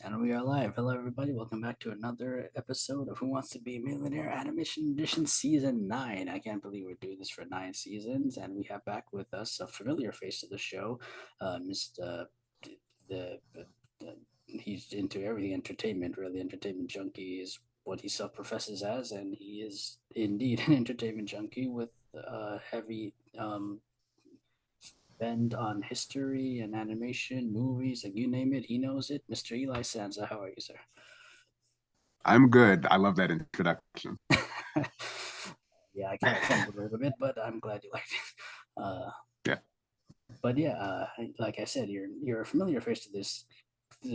And we are live. Hello, everybody. Welcome back to another episode of Who Wants to Be a Millionaire Animation Edition Season 9. I can't believe we're doing this for 9 seasons. And we have back with us a familiar face of the show, Mr. The, he's into everything entertainment, really. Entertainment junkie is what he self professes as. And he is indeed an entertainment junkie with heavy bend on history and animation, movies, like you name it, he knows it. Mr. Eli Sanza, how are you, sir? I'm good. I love that introduction. Yeah, I kind of fumbled a little bit, but I'm glad you liked it. Yeah. But yeah, like I said, you're a familiar face to this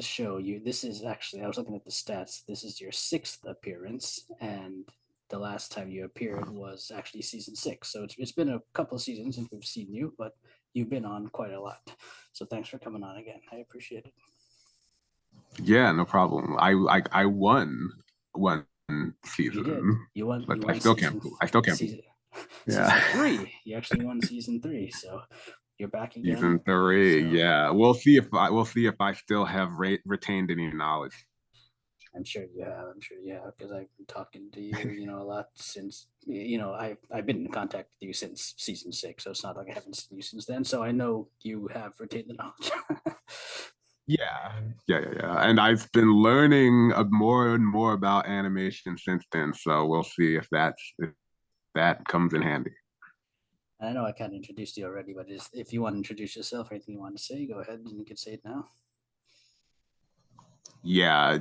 show. This is actually, I was looking at the stats. This is your sixth appearance, and the last time you appeared was actually season six. So it's been a couple of seasons since we've seen you, but you've been on quite a lot. So thanks for coming on again. I appreciate it. Yeah, no problem. I won one You did. season, You won. but You I won still can't season prove. I still can't prove. season Yeah. season three. You actually won season three. So you're back again. Season three. So Yeah. We'll see if I still have retained any knowledge. I'm sure you have. I'm sure you have because I've been talking to you, a lot since I've been in contact with you since season six. So it's not like I haven't seen you since then. So I know you have retained the knowledge. Yeah. And I've been learning more and more about animation since then. So we'll see if that comes in handy. I know I kind of introduced you already, but if you want to introduce yourself or anything you want to say, go ahead and you can say it now. Yeah,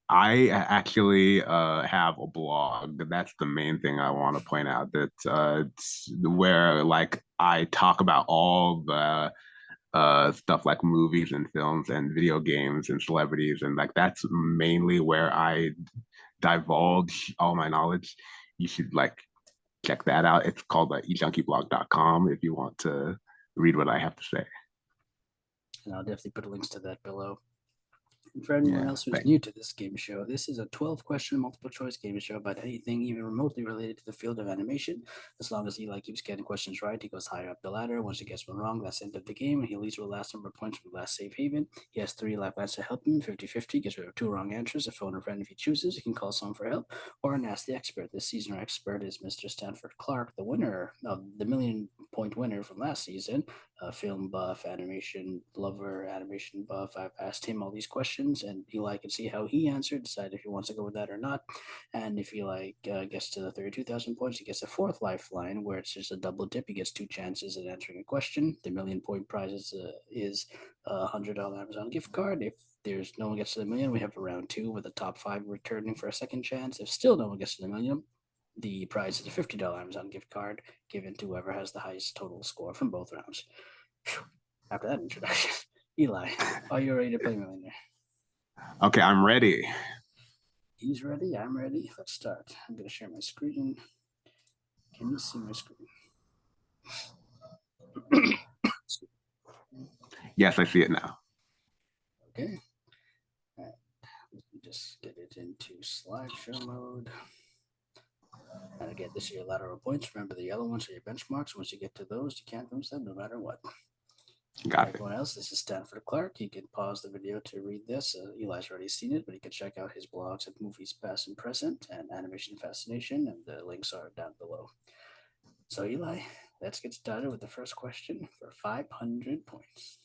I actually have a blog. That's the main thing I want to point out. That it's where like I talk about all the stuff like movies and films and video games and celebrities, and like that's mainly where I divulge all my knowledge. You should like check that out. It's called ejunkiblog.com if you want to read what I have to say. And I'll definitely put links to that below. And for anyone Yeah, else who's thanks. new to this game show, this is a 12-question multiple choice game show about anything even remotely related to the field of animation. As long as Eli keeps getting questions right, he goes higher up the ladder. Once he gets one wrong, that's the end of the game, and he leaves with the last number of points from the last safe haven. He has three lifelines to help him 50-50, gets rid of two wrong answers, a phone a friend if he chooses. He can call someone for help or ask the expert. This season, our expert is Mr. Stanford Clark, the winner of the million-point winner from last season, a film buff, animation lover, animation buff. I've asked him all these questions, and Eli can see how he answered, decide if he wants to go with that or not. And if Eli gets to the 32,000 points, he gets a fourth lifeline where it's just a double dip. He gets two chances at answering a question. The million-point prize is a $100 Amazon gift card. If there's no one gets to the million, we have a round two with the top five returning for a second chance. If still no one gets to the million, the prize is a $50 Amazon gift card given to whoever has the highest total score from both rounds. After that introduction, Eli, are you ready to play Millionaire? Okay, I'm ready. He's ready. I'm ready. Let's start. I'm going to share my screen. Can you see my screen? Yes, I see it now. Okay. All right. Let me just get it into slideshow mode. And again, this is your lateral points. Remember, the yellow ones are your benchmarks. Once you get to those, you can't lose them no matter what. Got it. Everyone else, this is Stanford Clark. You can pause the video to read this. Eli's already seen it, but you can check out his blogs at Movies Past and Present and Animation Fascination, and the links are down below. So, Eli, let's get started with the first question for 500 points.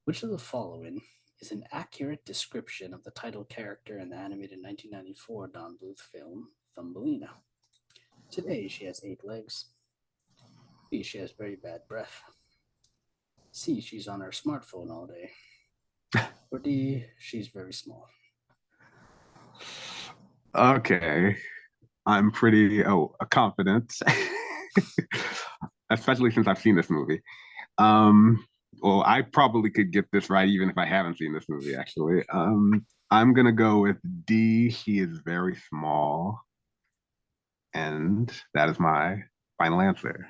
Which of the following is an accurate description of the title character in the animated 1994 Don Bluth film Thumbelina? Today, she has 8 legs. B, she has very bad breath. C, she's on her smartphone all day. Or D, she's very small. Okay. I'm pretty confident, especially since I've seen this movie. Um, well, I probably could get this right even if I haven't seen this movie, actually. I'm gonna go with D. He is very small, and that is my final answer.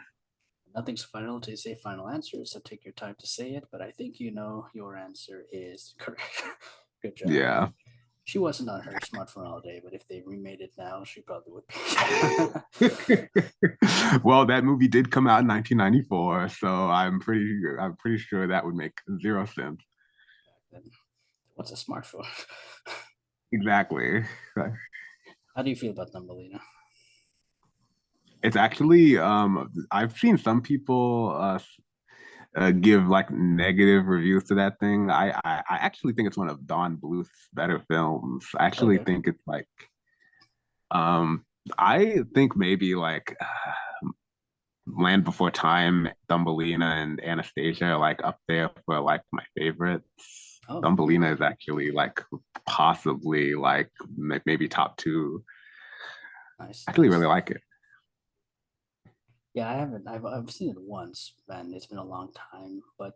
Nothing's final until you say final answer, so take your time to say it, but I think you know your answer is correct. Good job. Yeah. She wasn't on her smartphone all day, but if they remade it now, she probably would be. Well, that movie did come out in 1994, so I'm pretty sure that would make zero sense. then what's a smartphone? Exactly. How do you feel about Thumbelina? It's actually I've seen some people give like negative reviews to that thing. I actually think it's one of Don Bluth's better films. I actually Okay. think it's like um I think maybe like Land Before Time, Thumbelina, and Anastasia are like up there for like my favorites. Oh, Thumbelina okay. is actually like possibly like maybe top two. Nice, I actually really nice. like it. Yeah, I haven't. I've seen it once, and it's been a long time. But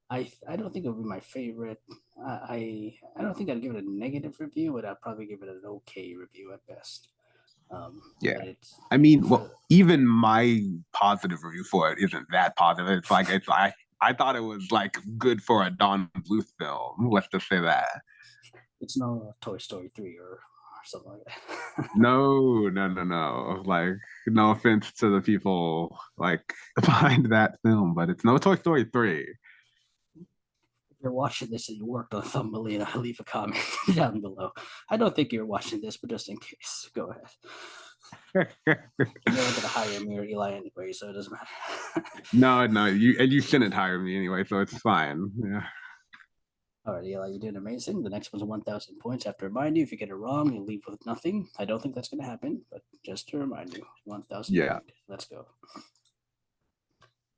I don't think it would be my favorite. I don't think I'd give it a negative review, but I'd probably give it an okay review at best. Yeah. But it's I mean, for well, even my positive review for it isn't that positive. It's like I thought it was like good for a Don Bluth film. Let's just say that. it's no Toy Story 3 or something like that. No, no, no, no. Like, no offense to the people like behind that film, but it's no Toy Story 3. If you're watching this and you worked on Thumbelina, leave a comment down below. I don't think you're watching this, but just in case, go ahead. You're not gonna hire me or Eli anyway, so it doesn't matter. No, no, you shouldn't hire me anyway, so it's fine. Yeah. All right, Eli, you did amazing. The next one's 1,000 points. I have to remind you, if you get it wrong, you leave with nothing. I don't think that's going to happen, but just to remind you, 1,000 Yeah. point. Let's go.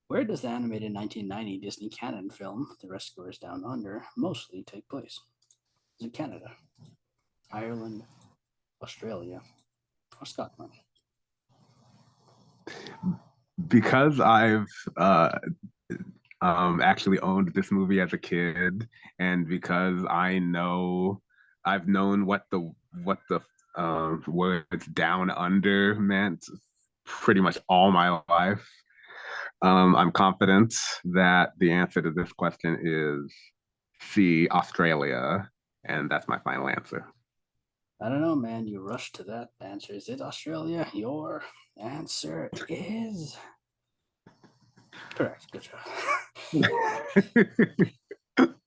Where does the animated 1990 Disney canon film, The Rescuers Down Under, mostly take place? Is it Canada, Ireland, Australia, or Scotland? Because I've actually owned this movie as a kid, and because I've known what the words down under meant pretty much all my life. I'm confident that the answer to this question is C, Australia, and that's my final answer. I don't know, man. You rushed to that answer. Is it Australia? Your answer is correct. Good job.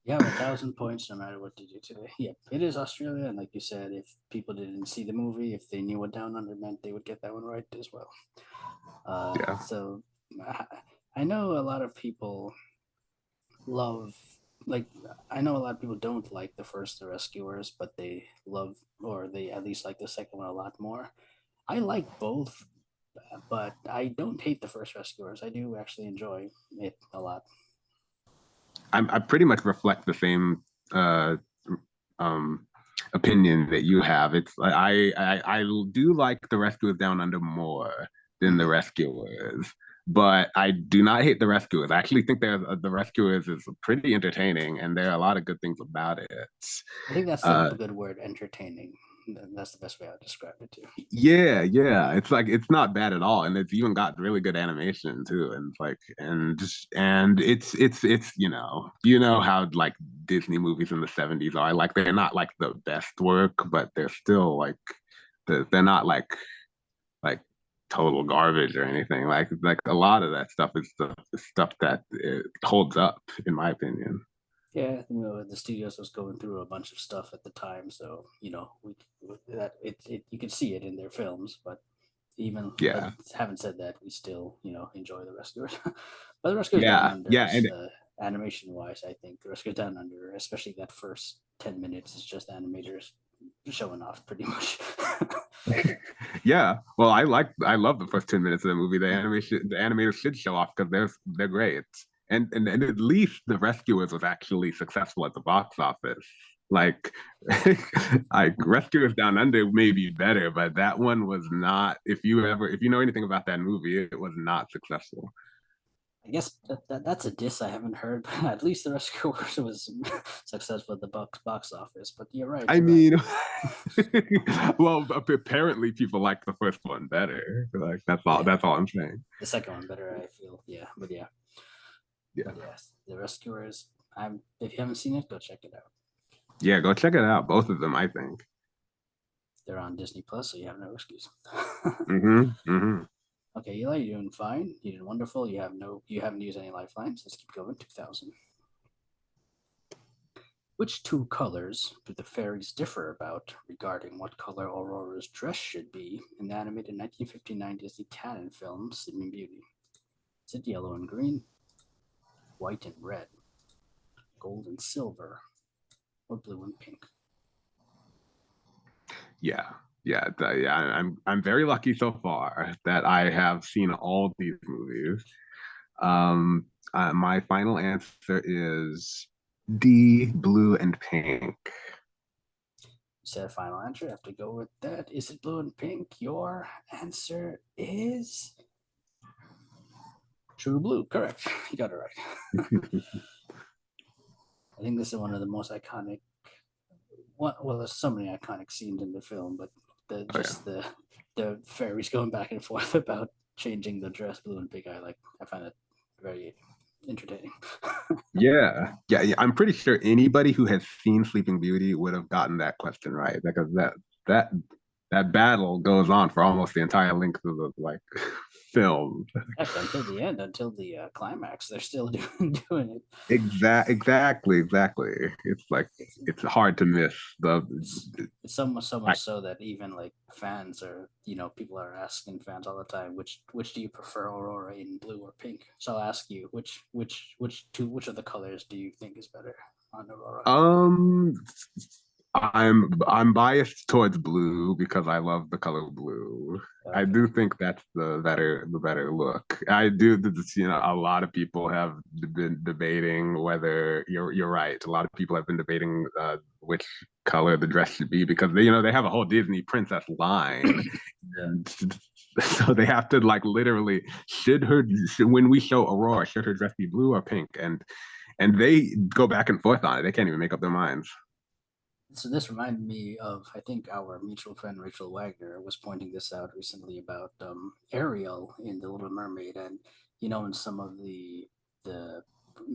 You have 1,000 points no matter what you do today. Yep, it is Australia, and like you said, if people didn't see the movie, if they knew what Down Under meant, they would get that one right as well. Yeah. So I know a lot of people love, like, I know a lot of people don't like the first The Rescuers, but they love, or they at least like the second one a lot more. I like both, but I don't hate the first Rescuers. I do actually enjoy it a lot. I pretty much reflect the same uh, um, opinion that you have. It's like I do like the Rescuers Down Under more than the Mhm. Rescuers, but I do not hate the Rescuers. I actually think the Rescuers is pretty entertaining, and there are a lot of good things about it. I think that's a Uh, good word, entertaining. That's the best way I would describe it too. yeah, yeah, it's like it's not bad at all, and it's even got really good animation too, and it's like and it's you know how like Disney movies in the '70s are like they're not like the best work, but they're still like they're not like total garbage or anything. Like a lot of that stuff is stuff that holds up in my opinion. Yeah, the studios was going through a bunch of stuff at the time, so we that it you could see it in their films, but even but Yeah, having said that, we still enjoy the Rescuers. But the Rescuers Down yeah, Under yeah, is and animation wise, I think the Rescuers Down Under, especially that first 10 minutes, is just animators showing off pretty much. yeah. Well, I love the first 10 minutes of the movie. The animators should show off because they're great. And at least the Rescuers was actually successful at the box office. Like, like Rescuers Down Under may be better, but that one was not. If you know anything about that movie, it was not successful. I guess that's a diss I haven't heard, but at least the Rescuers was successful at the box office. But you're right, I you're right. mean, well, apparently people like the first one better. Like that's all. Yeah, That's all I'm saying. the second one better, I feel. Yeah, Yeah. but yes, the Rescuers. If you haven't seen it, go check it out. Yeah, go check it out. Both of them, I think. They're on Disney Plus, so you have no excuse. Mm-hmm. Mm-hmm. Okay, Eli, you're doing fine. You're doing wonderful. You haven't used any lifelines. Let's keep going. 2,000. Which two colors do the fairies differ about regarding what color Aurora's dress should be in the animated 1959 Disney canon film Sleeping Beauty? Is it yellow and green, white and red, gold and silver, or blue and pink? Yeah, yeah. I'm very lucky so far that I have seen all these movies. Um, my final answer is D, blue and pink. You said final answer. I have to go with that. Is it blue and pink? Your answer is true blue. Correct. You got it right. I think this is one of the most iconic. Well, there's so many iconic scenes in the film, but the Oh yeah. just the fairies going back and forth about changing the dress blue and pink. I find it very entertaining. Yeah. I'm pretty sure anybody who has seen Sleeping Beauty would have gotten that question right because that that battle goes on for almost the entire length of the like film. Heck, until the end, until the climax, they're still doing it. Exactly. It's like It's it's hard to miss the. it's it's so much I, so that even like fans are people are asking fans all the time which do you prefer, Aurora in blue or pink? So I'll ask you which of the colors do you think is better on Aurora? um, I'm biased towards blue because I love the color blue. I Okay. do think that's the better look. I do a lot of people have been debating whether you're right. A lot of people have been debating which color the dress should be because they have a whole Disney princess line Yeah. and so they have to like literally when we show Aurora should her dress be blue or pink and they go back and forth on it. They can't even make up their minds. So this reminded me of, I think our mutual friend Rachel Wagner was pointing this out recently about Ariel in The Little Mermaid, and in some of the the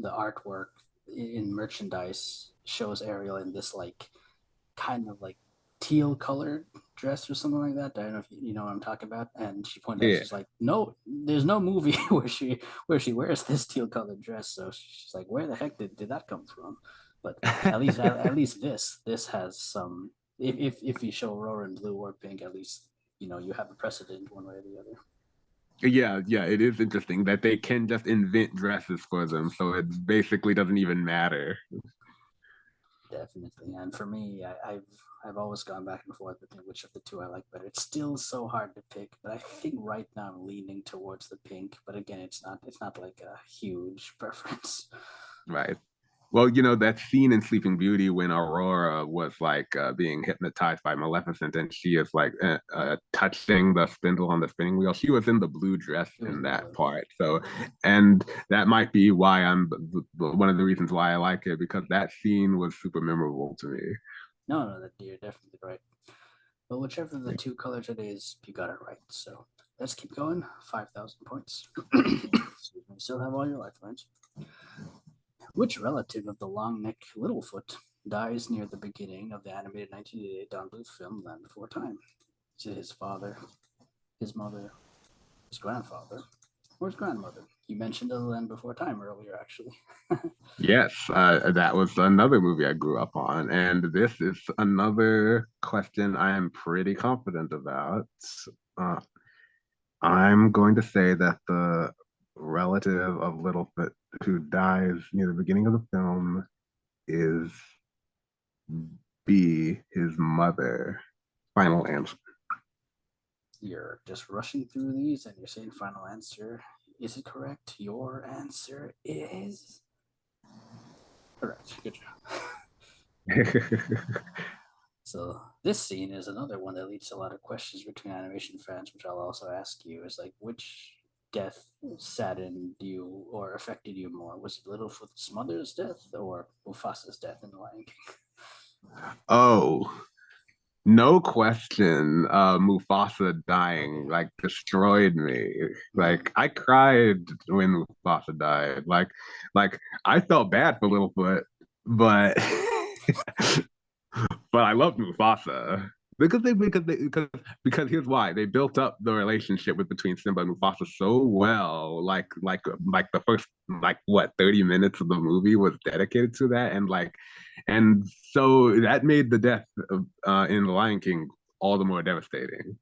artwork in merchandise shows Ariel in this like kind of like teal colored dress or something like that. I don't know if you know what I'm talking about. And she pointed out, Yeah. she's like, no, there's no movie where she wears this teal colored dress. So she's like, where the heck did that come from? But at least this has some. If you show Aurora in blue or pink, at least you have a precedent one way or the other. Yeah, it is interesting that they can just invent dresses for them, so it basically doesn't even matter. Definitely. And for me, I've always gone back and forth between which of the two I like better. It's still so hard to pick, but I think right now I'm leaning towards the pink. But again, it's not like a huge preference. Right. Well, that scene in Sleeping Beauty when Aurora was like being hypnotized by Maleficent and she is like touching the spindle on the spinning wheel. She was in the blue dress It was in in the that blue. part. So, and that might be why one of the reasons why I like it because that scene was super memorable to me. No, that you're definitely right. But whichever of the two colors it is, you got it right. So let's keep going. 5,000 points. Excuse me. Still have all your lifelines. Which relative of the long neck Littlefoot dies near the beginning of the animated 1988 Don Bluth film Land Before Time? Is it his father, his mother, his grandfather, or his grandmother? You mentioned The Land Before Time earlier, actually. Yes, that was another movie I grew up on, and this is another question I am pretty confident about. Uh, I'm going to say that the relative of Littlefoot who dies near the beginning of the film is B, his mother. Final answer. You're just rushing through these and you're saying final answer. Is it correct? Your answer is correct. Good job. So this scene is another one that leads to a lot of questions between animation fans, which I'll also ask you. Is like which death saddened you or affected you more? Was it Littlefoot's mother's death or Mufasa's death in The Lion King? Oh, no question. Mufasa dying Okay. like destroyed me. Mm. Like I cried when Mufasa died. Like I felt bad for Littlefoot, but but I loved Mufasa. Because here's why they built up the relationship with between Simba and Mufasa so well. Like the first like what 30 minutes of the movie was dedicated to that, and so that made the death of, in The Lion King all the more devastating.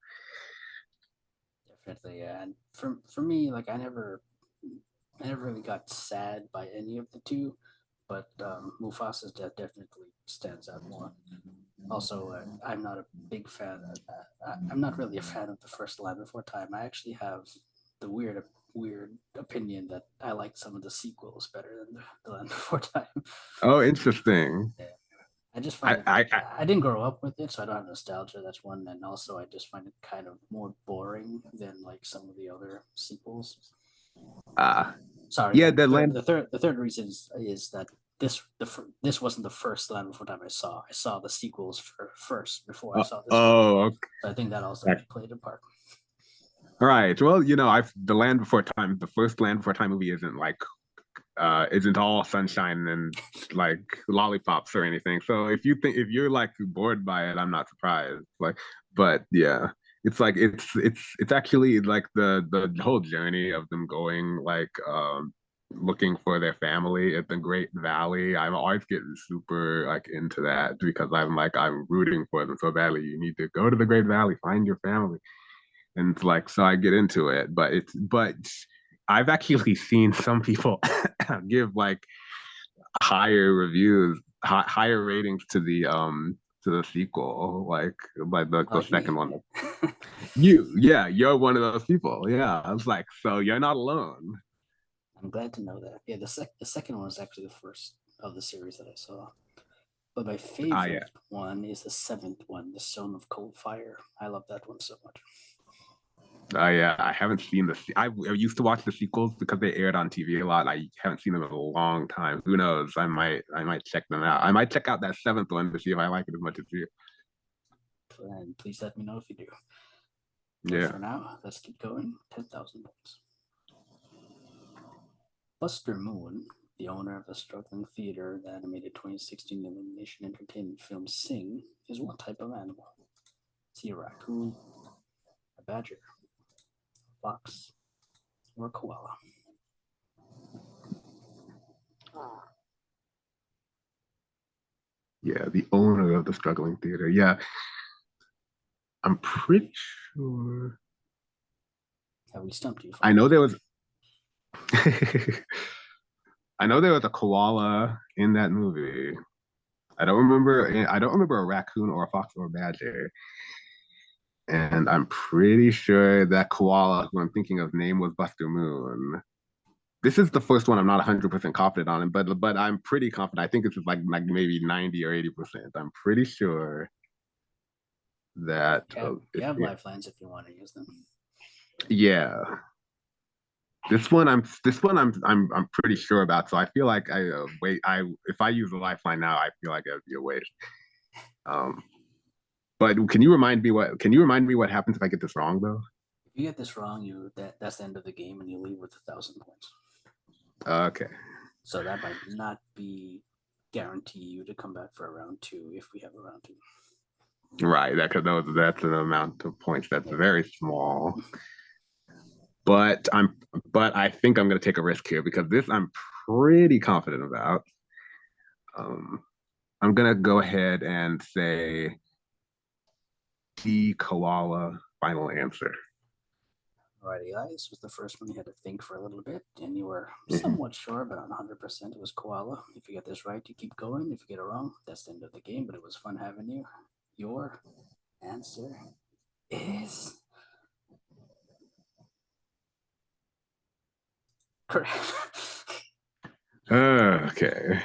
Definitely, yeah. And for me, like I never really got sad by any of the two, but Mufasa's death definitely stands out more. Also, I'm not a big fan. I'm not really a fan of the first Land Before Time. I actually have the weird opinion that I like some of the sequels better than the Land Before Time. Oh, interesting. Yeah. I just find I it. I, I I didn't grow up with it, so I don't have nostalgia. That's one, and also I just find it kind of more boring than like some of the other sequels. uh Sorry, yeah, and the land. the third reason is that this wasn't the first Land Before Time I saw. I saw the sequels first before I saw this one. Oh, So I think that also okay. played a part. Right. Well, I've the Land Before Time, the first Land Before Time movie isn't all sunshine and like lollipops or anything. So if you're like bored by it, I'm not surprised. But yeah, it's actually like the whole journey of them going looking for their family at the Great Valley. I'm always getting super like into that because I'm rooting for them so badly. You need to go to the Great Valley, find your family, and it's like so I get into it. But I've actually seen some people give like higher reviews, higher ratings to the sequel, like the Like second me. one. Yeah, you're one of those people. Yeah, I was like, so you're not alone. I'm glad to know that. Yeah, the second one was actually the first of the series that I saw. But my Ah, yeah. favorite one is the seventh one, The Stone of Cold Fire. I love that one so much. Yeah, I haven't seen I used to watch the sequels because they aired on TV a lot. I haven't seen them in a long time. Who knows? I might check them out. I might check out that seventh one to see if I like it as much as you. And please let me know if you do. But Yeah. for now, let's keep going. 10,000 points. Buster Moon, the owner of the struggling theater that animated 2016 Illumination Entertainment film Sing, is what type of animal? Is he a raccoon, a badger, a fox, or a koala? Yeah, the owner of the struggling theater. Yeah, I'm pretty sure. Have we stumped you I finally? know there was I know there was a koala in that movie. I don't remember a raccoon or a fox or a badger. And I'm pretty sure that koala who I'm thinking of name was Buster Moon. This is the first one I'm not 100% confident on, but I'm pretty confident. I think this is like maybe 90 or 80%. I'm pretty sure that You have lifelines if you want to use them. yeah. I'm pretty sure about. So I feel like I wait I if I use a lifeline now, I feel like it would be a waste. Um, but can you remind me what happens if I get this wrong though? If you get this wrong, that's the end of the game, and you leave with 1,000 points. Okay. So that might not be guarantee you to come back for a round two if we have a round two. Right, that's an amount of points that's Yeah. very small. But I think I'm gonna take a risk here because this I'm pretty confident about. Um, I'm gonna go ahead and say the koala final answer. Alrighty, Eli, this was the first one you had to think for a little bit, and you were Mhm. somewhat sure, but not 100% it was koala. If you get this right, you keep going. If you get it wrong, that's the end of the game, but it was fun having you. Your answer is correct. Okay.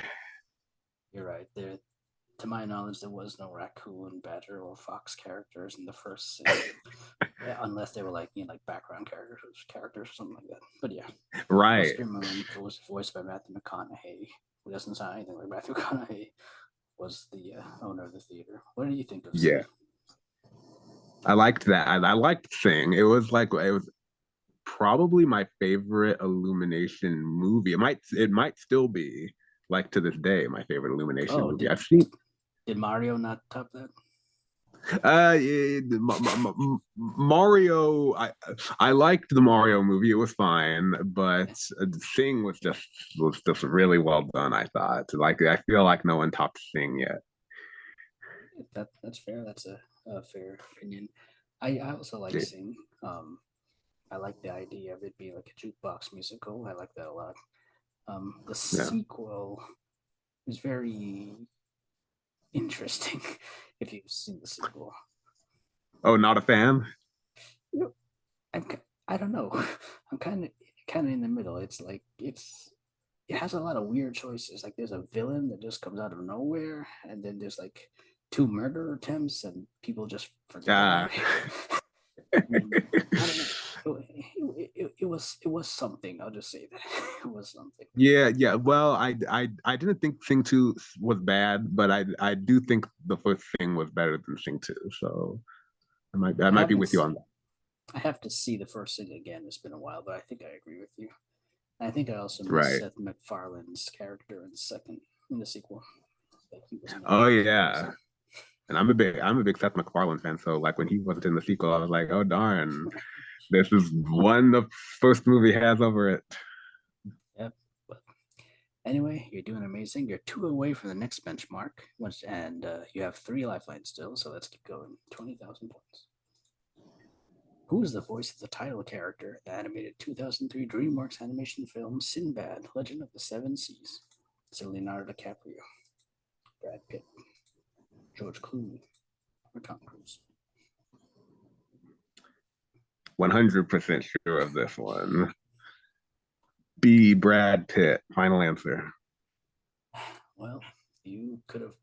You're right. To my knowledge, there was no raccoon, badger, or fox characters in the first Sing, unless they were like like background characters or something like that. But yeah, Right. Buster Moon, who was voiced by Matthew McConaughey, who doesn't sound anything like Matthew McConaughey, was the owner of the theater. What do you think of Sing? Yeah. I liked that. I liked Sing. It was probably my favorite Illumination movie. It might still be like to this day my favorite Illumination Oh, movie. I've seen did Mario not top that? Mario. I liked the Mario movie. It was fine, but Sing was just really well done. I thought. Like I feel like no one topped Sing yet. That's fair. That's a fair opinion. I also like Sing. I like the idea of it being like a jukebox musical. I like that a lot. The Yeah. sequel is very interesting. If you've seen the sequel, Oh, not a fan. you know, I'm I don't know. I'm kind of in the middle. It's like it has a lot of weird choices. Like there's a villain that just comes out of nowhere, and then there's like two murder attempts, and people just forget about Ah. it. And I don't know. It was something. I'll just say that it was something. Yeah, yeah. Well, I didn't think Sing 2 was bad, but I do think the first Sing was better than Sing 2. So I I might be haven't. with you on that. I have to see the first thing again. It's been a while, but I think I agree with you. I think I also miss Right. Seth MacFarlane's character in the second in the sequel. Like he was not Oh enough for me. yeah. So And I'm a big Seth MacFarlane fan. So like when he wasn't in the sequel, I was like, oh darn, this is one the first movie has over it. yep. But anyway, you're doing amazing. You're two away from the next benchmark, and you have three lifelines still. So let's keep going. 20,000 points. Who is the voice of the title character in the animated 2003 DreamWorks animation film Sinbad: Legend of the Seven Seas? Is it Leonardo DiCaprio, Brad Pitt, George Clooney, or Tom Cruise? 100% sure of this one. B. Brad Pitt. Final answer. Well, you could have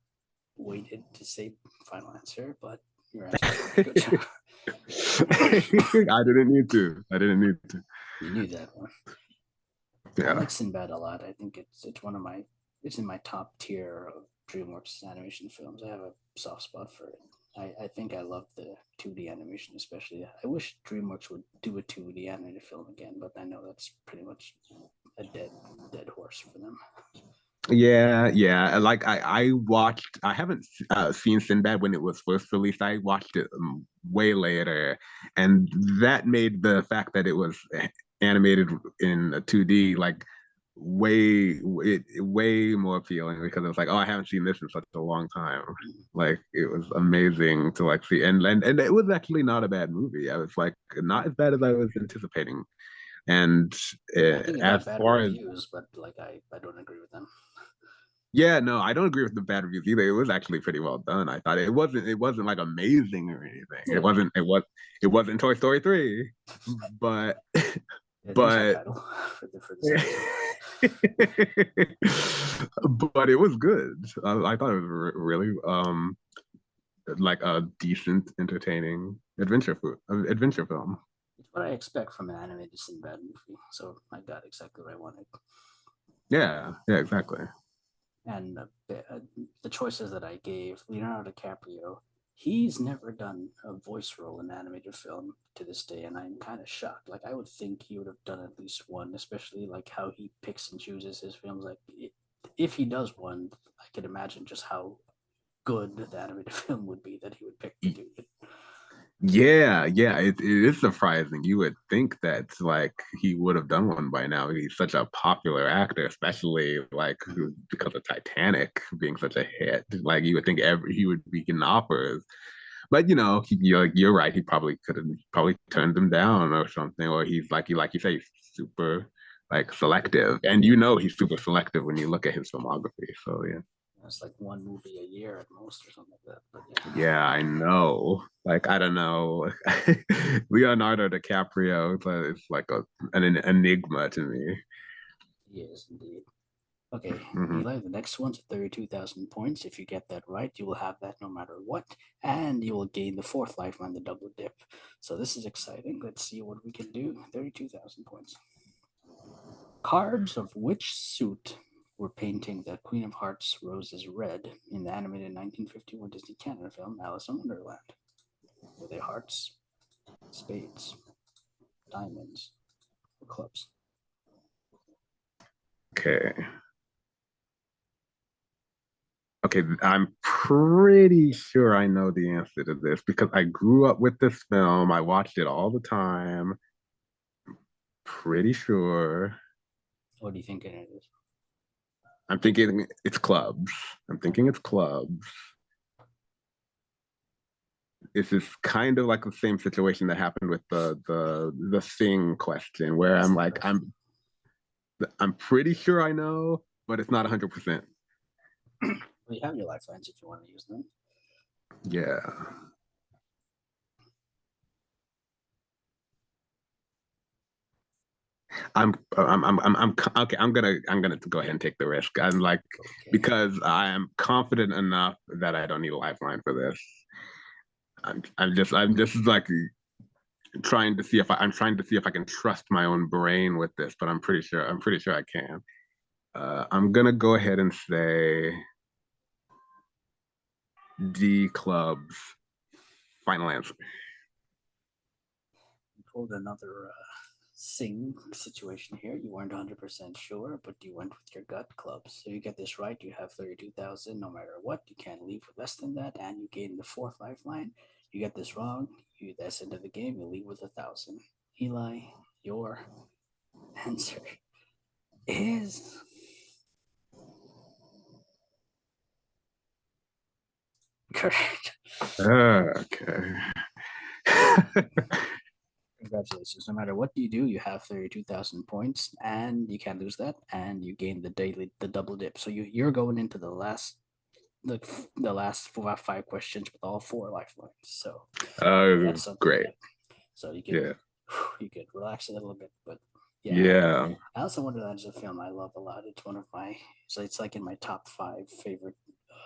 waited to say final answer, but your answer is correct. Good job. I didn't need to. I didn't need to. You knew that one. I Yeah. like Sinbad a lot. I think it's one of my it's in my top tier of DreamWorks animation films. I have a soft spot for it. I think I love the 2D animation, especially. I wish DreamWorks would do a 2D animated film again, but I know that's pretty much a dead horse for them. Yeah, yeah. Like I haven't seen Sinbad when it was first released. I watched it way later, and that made the fact that it was animated in 2D like way more appealing because it was like, oh, I haven't seen this in such a long time. Like it was amazing to like see, and it was actually not a bad movie. I was like not as bad as I was anticipating. And I think it got as bad far as reviews, but like I don't agree with them. yeah, no, I don't agree with the bad reviews either. It was actually pretty well done. I thought it wasn't like amazing or anything. Yeah, yeah. It wasn't Toy Story 3, but There's our but title for this episode. but it was good. I thought it was really like a decent, entertaining adventure film. It's what I expect from an animated Sinbad movie, so I got exactly what I wanted. Yeah, yeah, exactly. And the choices that I gave, Leonardo DiCaprio, he's never done a voice role in animated film to this day, and I'm kind of shocked. Like I would think he would have done at least one, especially like how he picks and chooses his films. Like if he does one, I could imagine just how good the animated film would be that he would pick to do it. Yeah, yeah, it is surprising. You would think that like he would have done one by now. He's such a popular actor, especially like Mm-hmm. because of Titanic being such a hit. Like you would think he would be getting offers, but you're right. He probably could have probably turned them down or something, or he's like you say, he's super like Picky. selective, and Yeah, he's super selective when you look at his filmography. So yeah. it's like one movie a year at most or something like that. But yeah, Yeah, I know. Like, I don't know. Leonardo DiCaprio, it's like an enigma to me. he is indeed. Okay, Hmm. Eli, the next one's 32,000 points. If you get that right, you will have that no matter what, and you will gain the fourth lifeline, the double dip. So this is exciting. Let's see what we can do. 32,000 points. Cards of which suit were painting the Queen of Hearts roses red in the animated 1951 Disney Canada film Alice in Wonderland? Were they hearts, spades, diamonds, or clubs? Okay. Okay, I'm pretty sure I know the answer to this because I grew up with this film. I watched it all the time. Pretty sure. What do you think it is? I'm thinking it's Clubs. I'm thinking Okay. it's Clubs. This is kind of like the same situation that happened with the Thing question, where I'm Same like, question. I'm pretty sure I know, but it's not 100%. Well, you have your lifelines if you want to use them. Yeah. I'm okay. I'm gonna go ahead and take the risk. I'm like Okay. because I am confident enough that I don't need a lifeline for this. I'm just like I'm trying to see if I can trust my own brain with this, but I'm pretty sure I can. I'm gonna go ahead and say D Club's final answer. You pulled another sing situation here. You weren't 100% sure, but you went with your gut club. So you get this right, you have 32,000 no matter what. You can't leave with less than that, and you gain the fourth lifeline. You get this wrong, that's into the game. You leave with 1,000. Eli, your answer is correct. Okay. Congratulations. No matter what you do, you have 32,000 points, and you can't lose that, and you gain the double dip. So you're going into the the last 5 questions with all four lifelines. So that's something, Great. yeah. So Yeah. you could relax a little bit, but yeah, Yeah. Alice in Wonderland is a film I love a lot. It's one of my so it's like in my top five favorite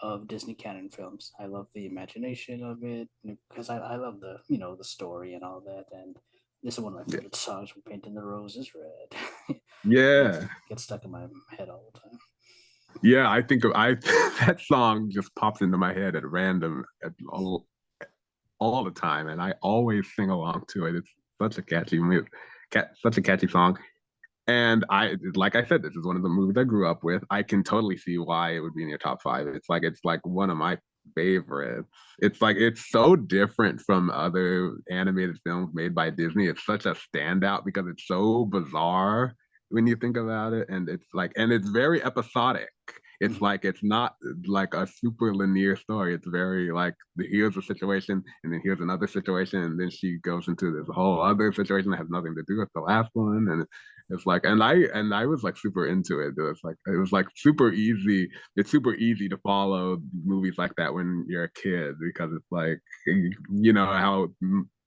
of Disney canon films. I love the imagination of it because I love the the story and all that. And this is one of my Yeah. favorite songs from Painting the Roses Red. Yeah. Gets stuck in my head all the time. Yeah, I think I that song just pops into my head at random all the time, and I always sing along to it. It's such a catchy move, such a catchy song. And like I said, this is one of the movies I grew up with. I can totally see why it would be in your top five. It's like one of my favorites. It's like it's so different from other animated films made by Disney. It's such a standout because it's so bizarre when you think about it, and it's very episodic. It's Mhm. like it's not like a super linear story. It's very like here's a situation, and then here's another situation, and then she goes into this whole other situation that has nothing to do with the last one, and it's like, and I was like super into it. It was like super easy. It's super easy to follow movies like that when you're a kid because it's like you know how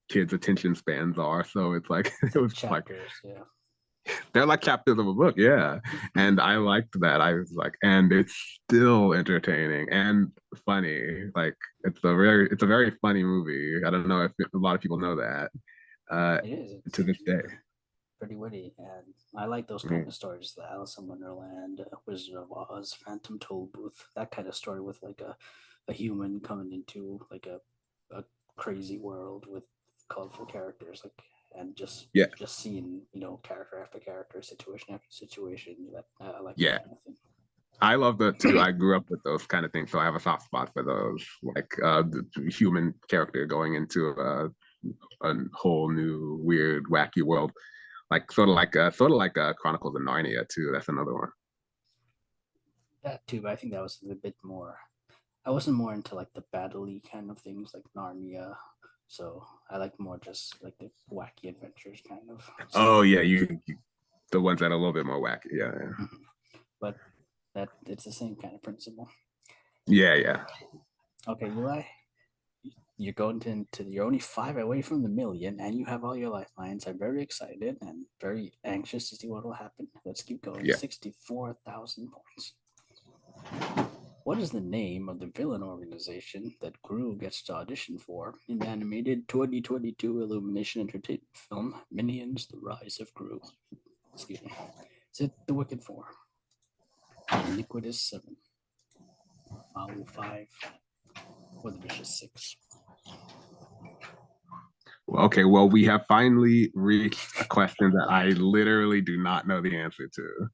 kids' attention spans are. So it's like It's it like was like chapters, yeah. they're like chapters of a book, yeah. And I liked that. I was like, and it's still entertaining and funny. Like it's a very funny movie. I don't know if a lot of people know that. Uh, It is. to It's this day. pretty witty, and I like those kind Mm. of stories. The Alice in Wonderland, Wizard of Oz, Phantom Tollbooth, that kind of story with like a human coming into like a crazy world with colorful characters, like and Yeah, just seeing character after character, situation after situation. That I like that yeah. kind of thing. I love the too. I grew up with those kind of things, so I have a soft spot for those, like the human character going into a whole new weird, wacky world, like sort of like Chronicles of Narnia too. That's another one. That too, but I think that was a bit more. I wasn't more into like the battle-y kind of things like Narnia. So I like more just like the wacky adventures kind of Oh stuff. yeah, the ones that are a little bit more wacky. Yeah, Mhm. But that it's the same kind of principle. yeah, yeah, yeah. Okay, Eli, you're going you're only five away from the million, and you have all your lifelines. I'm very excited and very anxious to see what will happen. Let's keep going. Yeah. 64,000 points. What is the name of the villain organization that Gru gets to audition for in the animated 2022 Illumination Entertainment film Minions: The Rise of Gru? Excuse me. Is it the Wicked Four, the Iniquitous Seven, the Foul Five, or the Vicious Six? Okay, well, we have finally reached a question that I literally do not know the answer to.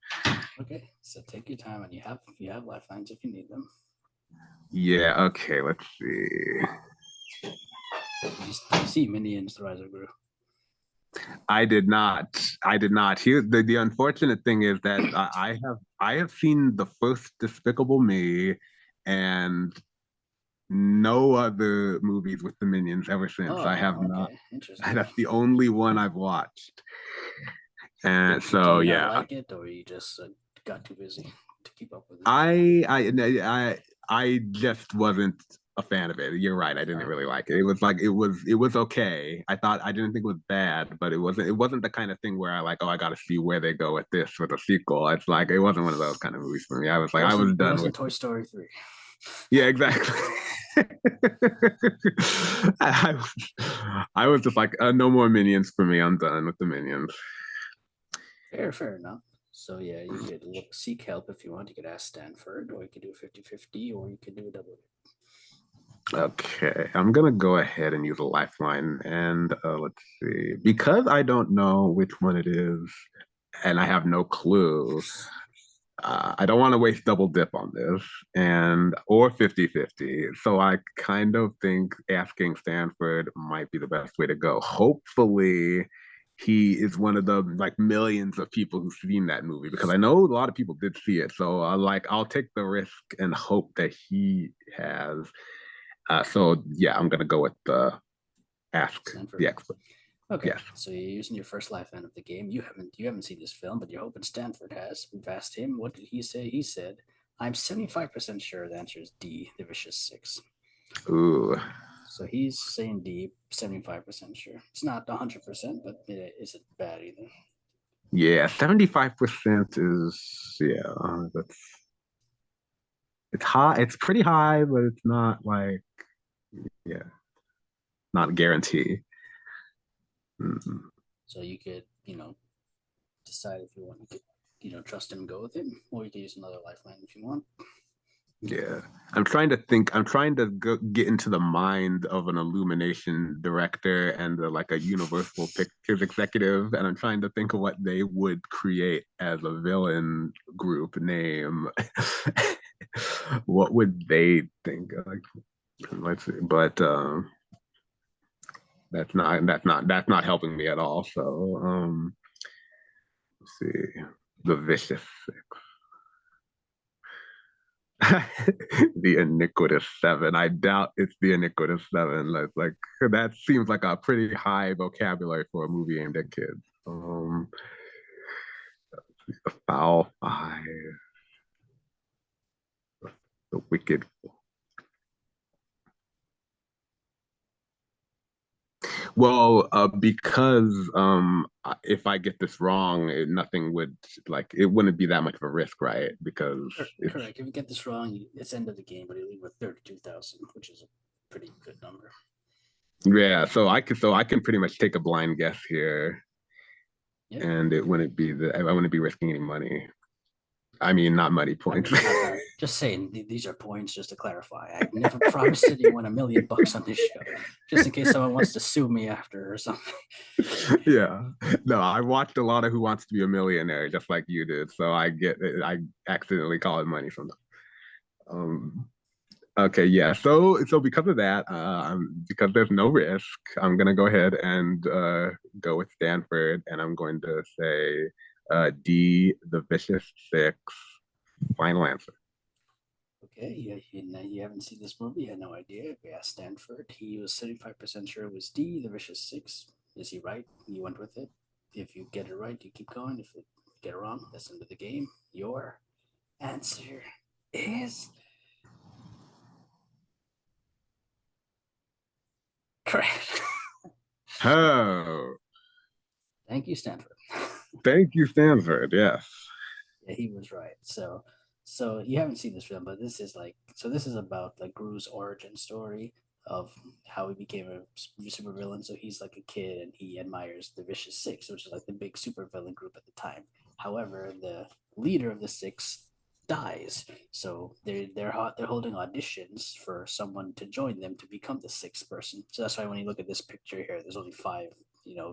Okay, so take your time, and you have lifelines if you need them. Yeah, okay, let's see. Did you see Minions: The Rise of Gru? I did not. I did not. Here, the unfortunate thing is that I have seen the first Despicable Me and no other movies with the Minions ever since. I have Oh, not. okay, interesting. That's the only one I've watched. And Did so you not yeah, like it, or you just got too busy to keep up with it? I I I I just wasn't a fan of it. You're right. I didn't Oh, really like it. It was like it was okay. I didn't think it was bad, but it wasn't the kind of thing where I like, oh, I got to see where they go with this with a sequel. It's like it wasn't one of those kind of movies for me. I was it like I was wasn't. It done with wasn't Toy Story 3. yeah, exactly. I, I was just like, no more minions for me. I'm done with the minions. Fair enough. So yeah, you could seek help if you want. You could ask Stanford, or you could do a 50-50, or you could do a double. Okay, I'm gonna go ahead and use a lifeline, and let's see. Because I don't know which one it is, and I have no clue. I don't want to waste double dip on this, and or 50-50. So I kind of think asking Stanford might be the best way to go. Hopefully, he is one of the like millions of people who've seen that movie because I know a lot of people did see it. So I'll take the risk and hope that he has. So yeah, I'm gonna go with the ask Stanford. the expert. Okay, Yes. so you're using your first lifeline of the game. You haven't seen this film, but you're hoping Stanford has. We've asked him. What did he say? He said, "I'm 75% sure the answer is D, the Vicious Six." Ooh. So he's saying D, 75% sure. It's not 100%, but it isn't bad either. Yeah, 75% is that's it's high. It's pretty high, but it's not like yeah, not a guarantee. Mm, So you could, decide if you want to, trust him and go with him, or you could use another lifeline if you want. yeah, I'm trying to think. I'm trying to get into the mind of an Illumination director and like a Universal Pictures executive, and I'm trying to think of what they would create as a villain group name. What would they think? Like, let's see, but that's not helping me at all. So let's see, the vicious the iniquitous seven. I doubt it's the iniquitous seven. That's like that seems like a pretty high vocabulary for a movie aimed at kids. The foul five, the wicked. Well, because if I get this wrong, nothing would like it wouldn't be that much of a risk, right? Because it's Correct. If you get this wrong, it's end of the game, but you leave with 32,000, which is a pretty good number. yeah. So I can pretty much take a blind guess here, Yeah. and it wouldn't be I wouldn't be risking any money. I mean, not money I points. mean, just saying these are points just to clarify. I've never promised anyone $1 million on this show, just in case someone wants to sue me after or something. Yeah. No, I watched a lot of Who Wants to Be a Millionaire, just like you did. So I get it. I accidentally call it money sometimes. Um, okay, yeah. So because of that, because there's no risk, I'm gonna go ahead and go with Stanford, and I'm going to say D, the Vicious Six. Final answer. Okay, you haven't seen this movie, you had no idea. We asked Stanford. He was 75% sure it was D, the Vicious Six. Is he right? You went with it. If you get it right, you keep going. If you get it wrong, that's the end of the game. Your answer is correct. Oh, Thank you, Stanford. thank you, Stanford. Yes. Yeah, he was right. So you haven't seen this film, but this is about like Gru's origin story of how he became a super villain. So he's like a kid and he admires the Vicious Six, which is like the big super villain group at the time. However, the leader of the six dies, so they're holding auditions for someone to join them to become the sixth person. So that's why when you look at this picture here, there's only five,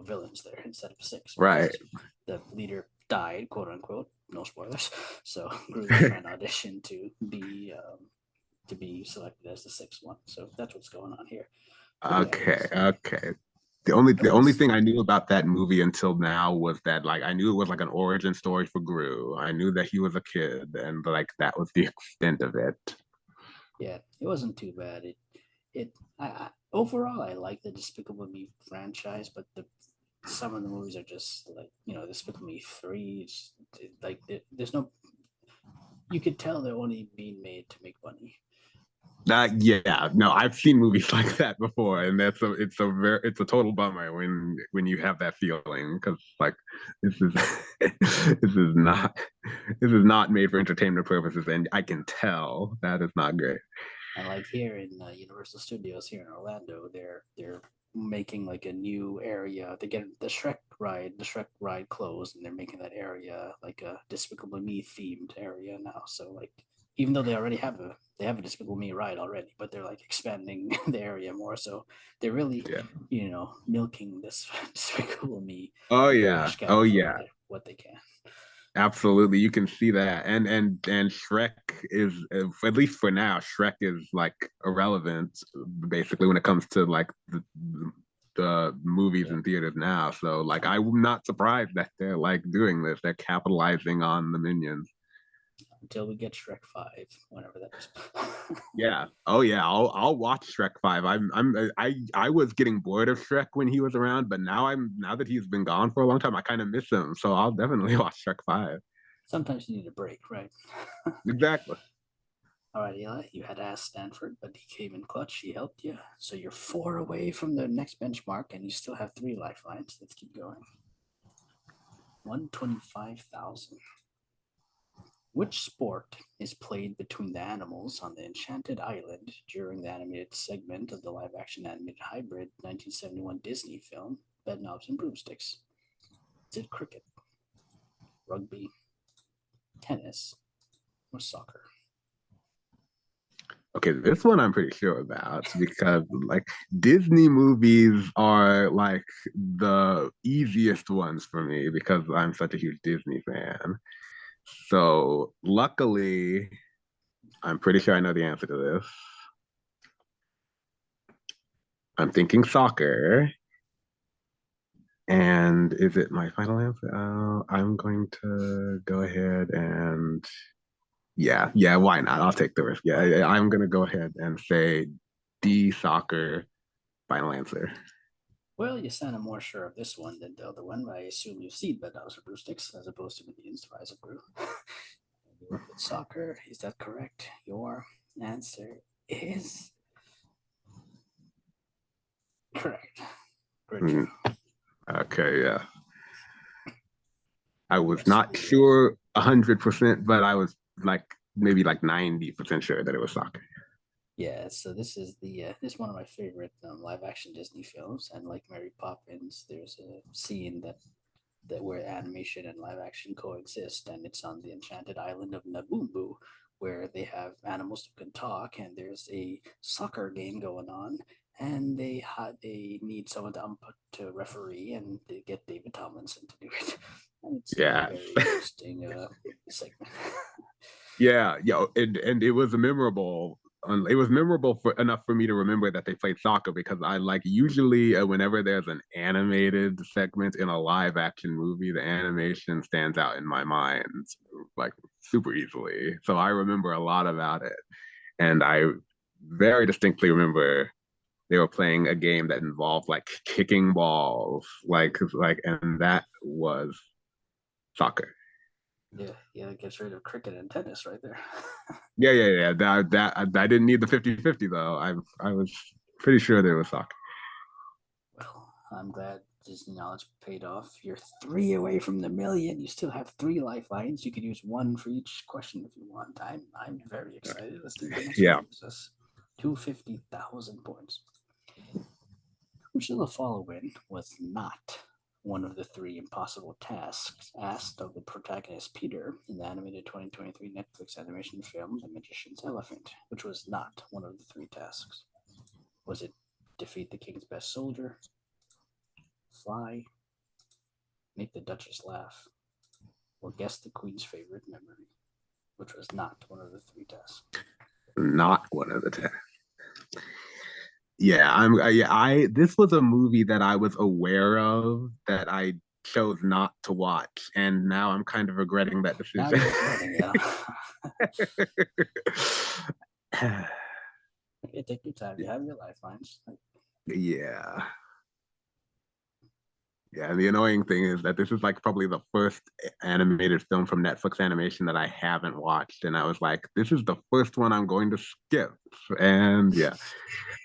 villains there instead of six Right. because the leader died, quote unquote. No spoilers. So Gru was trying to audition to be to be selected as the sixth one. So that's what's going on here. But yeah, Okay, okay. The only was thing I knew about that movie until now was that like I knew it was like an origin story for Gru. I knew that he was a kid and like that was the extent of it. yeah, it wasn't too bad. Overall I like the Despicable Me franchise, but the some of the movies are just like Despicable Me 3. Like there's no, you could tell they're only being made to make money. Yeah, no, I've seen movies like that before, and it's a total bummer when you have that feeling because like this is this is not this is not made for entertainment purposes, and I can tell that is not great. And like here in Universal Studios here in Orlando, they're making like a new area. They get the Shrek ride closed, and they're making that area like a Despicable Me themed area now. So like, even though they have a Despicable Me ride already, but they're like expanding the area more. So they're really, Yeah. milking this Despicable Me Oh yeah. cash cow Oh for yeah. what they can. Absolutely, you can see that, and Shrek is at least for now. Shrek is like irrelevant, basically, when it comes to like the movies Yeah, and theaters now. So like, I'm not surprised that they're like doing this. They're capitalizing on the minions. until we get Shrek 5, whenever that is. Yeah. Oh yeah. I'll watch Shrek 5. I was getting bored of Shrek when he was around, but now that he's been gone for a long time, I kind of miss him. So I'll definitely watch Shrek 5. Sometimes you need a break, right? Exactly. All right, Eli, you had asked Stanford, but he came in clutch. He helped you. So you're 4 away from the next benchmark, and you still have 3 lifelines. Let's keep going. 125,000. Which sport is played between the animals on the Enchanted Island during the animated segment of the live action animated hybrid 1971 Disney film, Bedknobs and Broomsticks? Is it cricket, rugby, tennis, or soccer? Okay, this one I'm pretty sure about because like Disney movies are like the easiest ones for me because I'm such a huge Disney fan. So luckily, I'm pretty sure I know the answer to this. I'm thinking soccer. And is it my final answer? I'm going to go ahead and yeah, why not? I'll take the risk. Yeah, I'm gonna go ahead and say D soccer final answer. Well, you sounded more sure of this one than the other one. I assume you've seen Bedknobs and Broomsticks as opposed to Minions: The Rise of Gru. You went with soccer. Is that correct? Your answer is correct. Great job. Mm, okay, yeah. I was Yes. not sure 100%, but I was like maybe like 90% sure that it was soccer. Yeah, so this is one of my favorite live action Disney films, and like Mary Poppins, there's a scene that where animation and live action coexist, and it's on the enchanted island of Nabumbu, where they have animals who can talk, and there's a soccer game going on, and they need someone to referee, and they get David Tomlinson to do it, and it's a Yeah. very interesting segment. Yeah, and it was memorable for enough for me to remember that they played soccer because I like usually whenever there's an animated segment in a live action movie, the animation stands out in my mind like super easily. So I remember a lot about it, and I very distinctly remember they were playing a game that involved like kicking balls, and that was soccer. Yeah, yeah, it gets rid of cricket and tennis right there. Yeah. That I didn't need the 50-50 though. I was pretty sure there was soccer. Well, I'm glad Disney knowledge paid off. You're 3 away from the million. You still have 3 lifelines. You could use one for each question if you want. I'm very excited. Let's do the next one. Yeah. This is 250,000 points. Which of the following was not one of the 3 impossible tasks asked of the protagonist Peter in the animated 2023 Netflix animation film The Magician's Elephant? Which was not one of the 3 tasks? Was it defeat the king's best soldier, fly, make the Duchess laugh, or guess the Queen's favorite memory, which was not one of the 3 tasks? not one of the 10. Yeah, I this was a movie that I was aware of that I chose not to watch, and now I'm kind of regretting that Now decision. you're regretting it. Okay, take your time. You have your lifelines. Yeah. Yeah, and the annoying thing is that this is like probably the first animated film from Netflix Animation that I haven't watched. And I was like, this is the first one I'm going to skip. And yeah,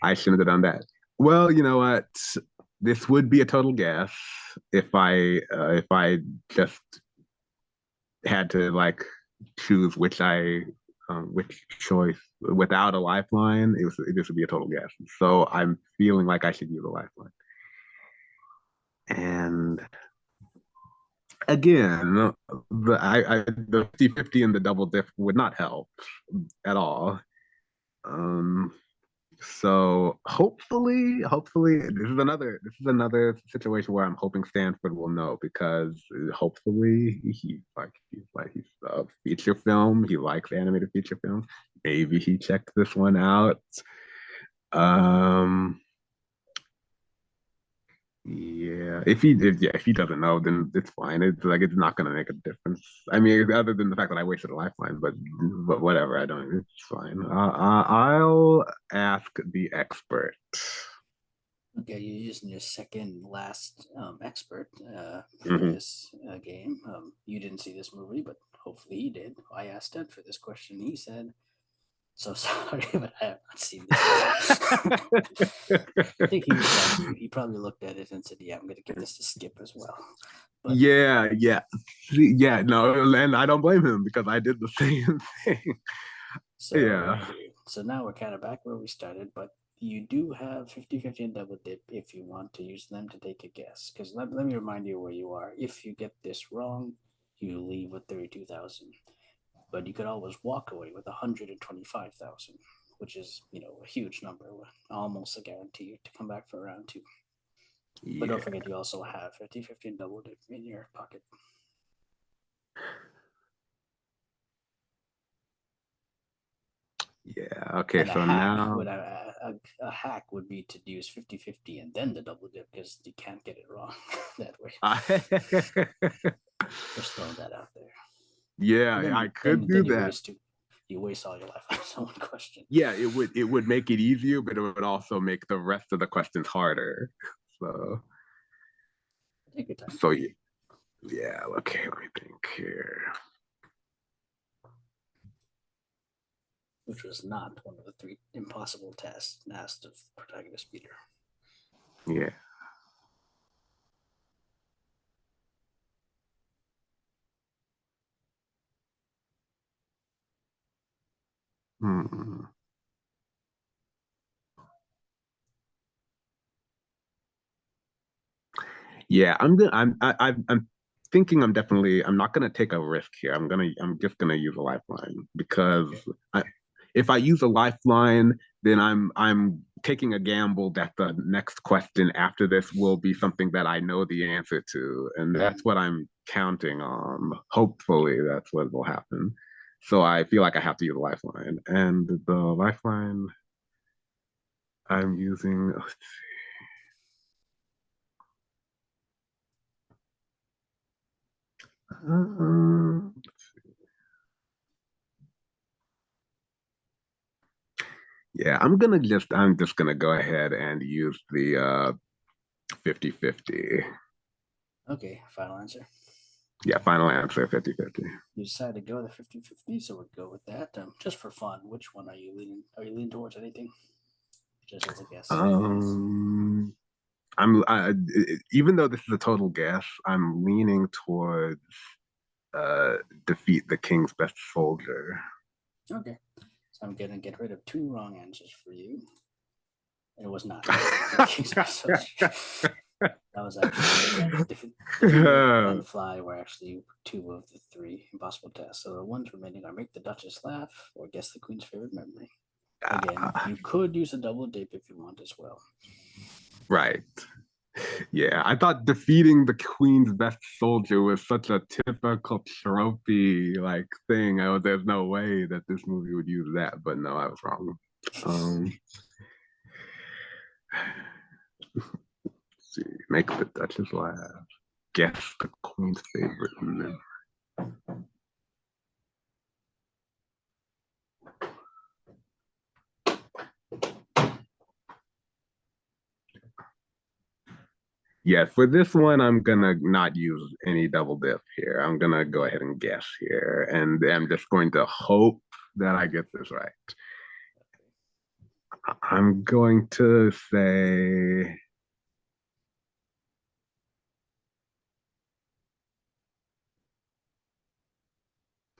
I shouldn't have done that. Well, you know what? This would be a total guess if I just had to like choose which choice without a lifeline. This would be a total guess. So I'm feeling like I should use a lifeline. And again, the 50-50 and the double dip would not help at all. Um, so hopefully this is another situation where I'm hoping Stanford will know because hopefully he's a feature film. He likes animated feature films. Maybe he checked this one out. Um, Yeah, if he doesn't know, then it's fine. It's like it's not gonna make a difference. I mean, other than the fact that I wasted a lifeline, but whatever. I don't. It's fine. I'll ask the expert. Okay, you're using your second last expert for Mhm. this game. You didn't see this movie, but hopefully he did. I asked Ed for this question. He said, "So sorry, but I have not seen this movie." I think he was like you. He probably looked at it and said, "Yeah, I'm going to give this a skip as well." But Yeah. No, and I don't blame him because I did the same thing. so Yeah. so now we're kind of back where we started, but you do have 50-50 and double dip if you want to use them to take a guess. Because let me remind you where you are. If you get this wrong, you leave with 32,000. But you could always walk away with 125,000, which is, a huge number, almost a guarantee to come back for round two. But don't Yeah. forget, you also have 50-50 and double dip in your pocket. Yeah. Okay. And a So hack now, would a hack would be to use 50-50 and then the double dip because you can't get it wrong that way. Just throwing that out there. yeah, But I then could then do then that. you waste all your life on one question. Yeah, it would make it easier, but it would also make the rest of the questions harder. So Take your time. so yeah, okay, let me think here. Which was not one of the three impossible tasks asked of protagonist Peter. Yeah. Hmm. Yeah, I'm gonna I'm thinking I'm not gonna take a risk here. I'm just gonna use a lifeline because Okay. I, if I use a lifeline, then I'm taking a gamble that the next question after this will be something that I know the answer to, and that's Mm. what I'm counting on. Hopefully, that's what will happen. So I feel like I have to use a lifeline, and the lifeline I'm using. Uh, yeah, I'm just gonna go ahead and use the 50-50. Okay, final answer. Yeah, final answer 50-50. You decided to go the 50-50, so we'll go with that. Just for fun, which one are you leaning? Are you leaning towards anything? Just as a guess. Um, I'm I, even though this is a total guess, I'm leaning towards uh defeat the king's best soldier. Okay. So I'm gonna get rid of two wrong answers for you. It was not defeat King's Best Soldier. That was actually defeat and fly were actually two of the three impossible tasks. So the ones remaining are make the Duchess laugh or guess the Queen's favorite memory. Again, you could use a double dip if you want as well. Right. Yeah, I thought defeating the Queen's best soldier was such a typical tropey like thing. There's no way that this movie would use that, but no, I was wrong. Um, let's see, make the Duchess laugh. Guess the Queen's favorite memory. Yeah, for this one, I'm gonna not use any double dip here. I'm gonna go ahead and guess here, and I'm just going to hope that I get this right. I'm going to say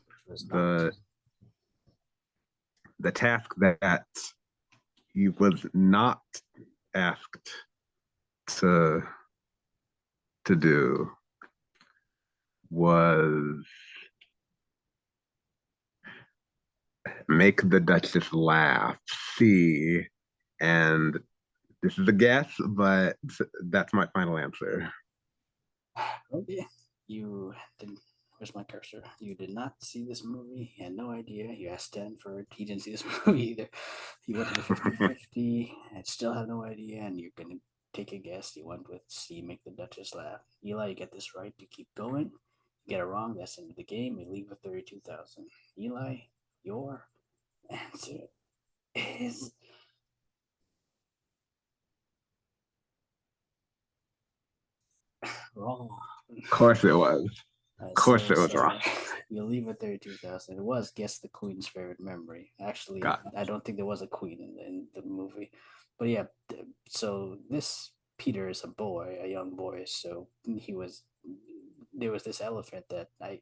Which was not. the the task that he was not asked to do was make the Duchess laugh. See, and this is a guess, but that's my final answer. Okay, you didn't. Where's my cursor? You did not see this movie. You had no idea. You asked Stanford. He didn't see this movie either. You went to the 50-50 and still have no idea. And you're going to take a guess. You went with C, make the Duchess laugh. Eli, you get this right. You keep going. You get it wrong. That's the end of the game. You leave with 32,000. Eli, your answer is wrong. Of course it was. Of course So it was wrong. sorry. You leave with 32,000. It was guess the queen's favorite memory. Actually, God. I don't think there was a queen in the movie. But yeah, so this Peter is a boy, a young boy. So there was this elephant that I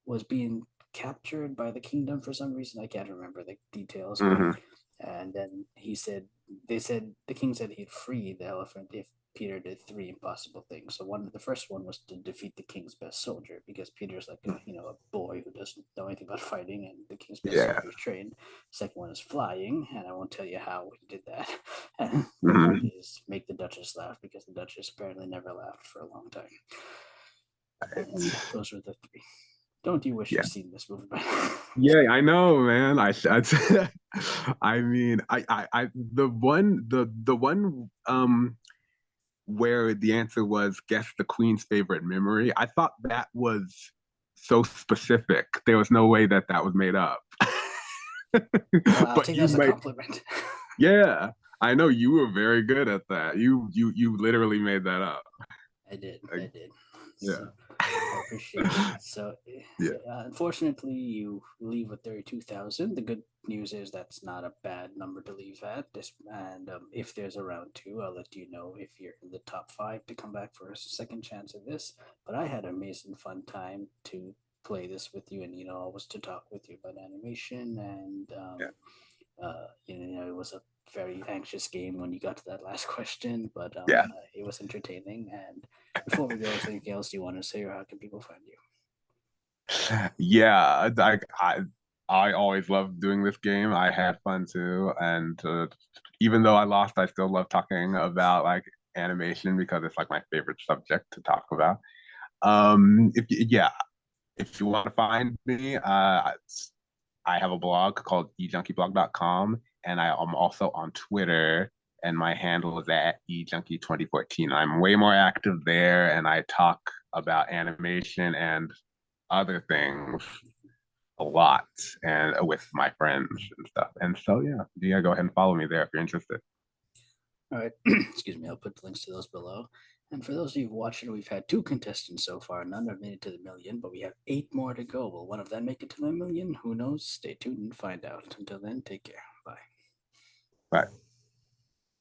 was being captured by the kingdom for some reason. I can't remember the details, but Mm-hmm. and then the king said he'd free the elephant if Peter did three impossible things. So the first one was to defeat the king's best soldier because Peter's like a boy who doesn't know anything about fighting, and the king's best Yeah. soldier is trained. Second one is flying, and I won't tell you how he did that. And third one Mm-hmm. is make the Duchess laugh because the Duchess apparently never laughed for a long time. And those were the three. Don't you wish Yeah. you'd seen this movie by now? Yeah, I know, man. I mean, the one where the answer was guess the queen's favorite memory. I thought that was so specific. There was no way that that was made up. Well, I'll But take that you as a might, compliment. yeah. I know you were very good at that. You literally made that up. I did. Like, I did. yeah. So I appreciate it. So, Yeah. unfortunately, you leave with 32,000. The good news is that's not a bad number to leave at. And if there's a round two, I'll let you know if you're in the top five to come back for a second chance at this. But I had an amazing fun time to play this with you, and always to talk with you about animation. And Yeah. it was a very anxious game when you got to that last question, but Yeah. it was entertaining. And before we go, is there anything else you want to say, or how can people find you? Yeah, I always love doing this game. I had fun too, and even though I lost, I still love talking about like animation because it's like my favorite subject to talk about. Yeah, if you want to find me, I have a blog called ejunkie.blog.com, and I'm also on Twitter, and my handle is at ejunkie2014. I'm way more active there, and I talk about animation and other things a lot and with my friends and stuff. And so yeah, go ahead and follow me there if you're interested. All right, excuse me. I'll put the links to those below. And for those of you who've watched it, we've had two contestants so far. None have made it to the million, but we have eight more to go. Will one of them make it to the million? Who knows? Stay tuned and find out. Until then, take care. Bye. Bye.